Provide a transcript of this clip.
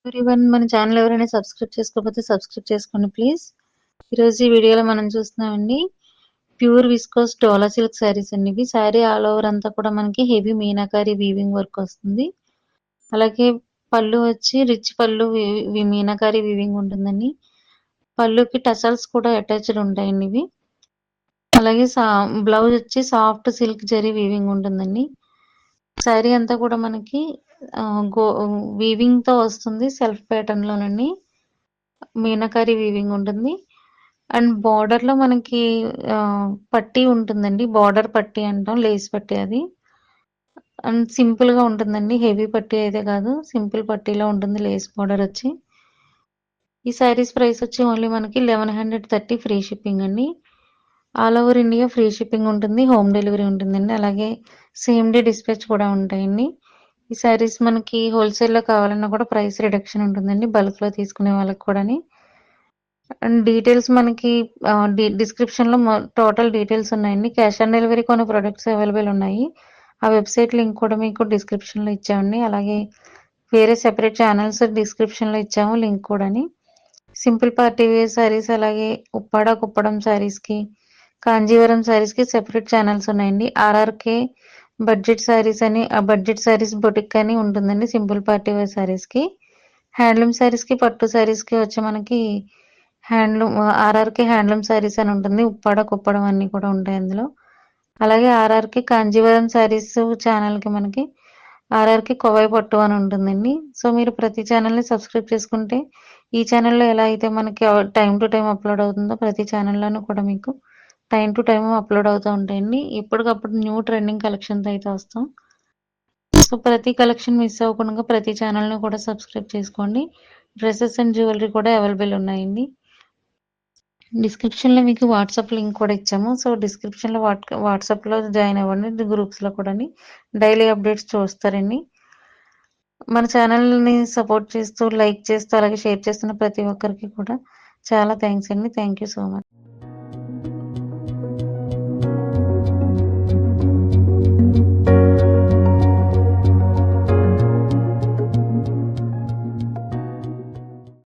Everyone మన channel ఎవరైనా subscribe చేసుకోకపోతే సబ్స్క్రైబ్ చేసుకోండి ప్లీజ్. ఈరోజు ఈ వీడియోలో మనం చూస్తున్నామండి ప్యూర్ విస్కోస్ డోలా సిల్క్ శారీస్ అండి. ఇవి శారీ ఆల్ ఓవర్ అంతా కూడా మనకి హెవీ మీనాకారి వీవింగ్ వర్క్ వస్తుంది. అలాగే పళ్ళు వచ్చి రిచ్ పళ్ళు మీనాకారి వీవింగ్ ఉంటుందండి. పళ్ళుకి టసల్స్ కూడా అటాచ్డ్ ఉంటాయండి ఇవి. అలాగే బ్లౌజ్ వచ్చి సాఫ్ట్ సిల్క్ జరీ వీవింగ్ ఉంటుందండి. శారీ అంతా కూడా మనకి వీవింగ్ తో వస్తుంది. సెల్ఫ్ ప్యాటర్న్ లోనండి మీనాకారి వీవింగ్ ఉంటుంది. అండ్ బార్డర్ లో మనకి పట్టీ ఉంటుందండి. బార్డర్ పట్టీ అంటాం, లేస్ పట్టీ అది. అండ్ సింపుల్ గా ఉంటుందండి, హెవీ పట్టీ అయితే కాదు, సింపుల్ పట్టీలో ఉంటుంది లేస్ బార్డర్ వచ్చి. ఈ శారీస్ ప్రైస్ వచ్చి ఓన్లీ మనకి 1130 ఫ్రీ షిప్పింగ్ అండి. All over India free shipping ఉంటుంది, హోమ్ డెలివరీ ఉంటుందండి. అలాగే సేమ్ డే డిస్పాచ్ కూడా ఉంటాయండి. ఈ శారీస్ మనకి హోల్సేల్లో కావాలన్నా కూడా ప్రైస్ రిడక్షన్ ఉంటుందండి, బల్క్లో తీసుకునే వాళ్ళకి కూడా. అండ్ డీటెయిల్స్ మనకి డిస్క్రిప్షన్లో టోటల్ డీటెయిల్స్ ఉన్నాయండి. క్యాష్ ఆన్ డెలివరీ కొన్ని ప్రొడక్ట్స్ అవైలబుల్ ఉన్నాయి. ఆ వెబ్సైట్ లింక్ కూడా మీకు డిస్క్రిప్షన్లో ఇచ్చామండి. అలాగే వేరే సెపరేట్ ఛానల్స్ డిస్క్రిప్షన్లో ఇచ్చాము లింక్ కూడా. సింపుల్ పార్టీ వేర్ శారీస్, అలాగే ఉప్పాడ కుప్పడం శారీస్కి, కాంజీవరం శారీస్కి సెపరేట్ ఛానల్స్ ఉన్నాయండి. ఆర్ఆర్కే బడ్జెట్ శారీస్ అని, ఆ బడ్జెట్ శారీస్ బొటిక్ అని ఉంటుందండి సింపుల్ పార్టీ వేర్ శారీస్కి. హ్యాండ్లూమ్ శారీస్కి, పట్టు శారీస్కి వచ్చి మనకి హ్యాండ్లూమ్ ఆర్ఆర్కే హ్యాండ్లూమ్ శారీస్ అని ఉంటుంది. ఉప్పాడ కుప్పడం అన్నీ కూడా ఉంటాయి అందులో. అలాగే ఆర్ఆర్కే కాంజీవరం శారీస్ ఛానల్కి మనకి ఆర్ఆర్కే కోవై పట్టు అని ఉంటుందండి. సో మీరు ప్రతి ఛానల్ని సబ్స్క్రైబ్ చేసుకుంటే ఈ ఛానల్లో ఎలా అయితే మనకి టైం టు టైం అప్లోడ్ అవుతుందో ప్రతి ఛానల్లోనూ కూడా మీకు టైం టు టైం అప్లోడ్ అవుతూ ఉంటాయండి. ఎప్పటికప్పుడు న్యూ ట్రెండింగ్ కలెక్షన్స్ అయితే వస్తాం. సో ప్రతి కలెక్షన్ మిస్ అవ్వకుండా ప్రతి ఛానల్ని కూడా సబ్స్క్రైబ్ చేసుకోండి. డ్రెస్సెస్ అండ్ జ్యువెలరీ కూడా అవైలబుల్ ఉన్నాయండి. డిస్క్రిప్షన్లో మీకు వాట్సాప్ లింక్ కూడా ఇచ్చాము. సో డిస్క్రిప్షన్లో వాట్సాప్లో జాయిన్ అవ్వండి. గ్రూప్స్లో కూడా డైలీ అప్డేట్స్ చూస్తారండి. మన ఛానల్ని సపోర్ట్ చేస్తూ, లైక్ చేస్తూ, అలాగే షేర్ చేస్తున్న ప్రతి ఒక్కరికి కూడా చాలా థ్యాంక్స్ అండి. Thank you so much.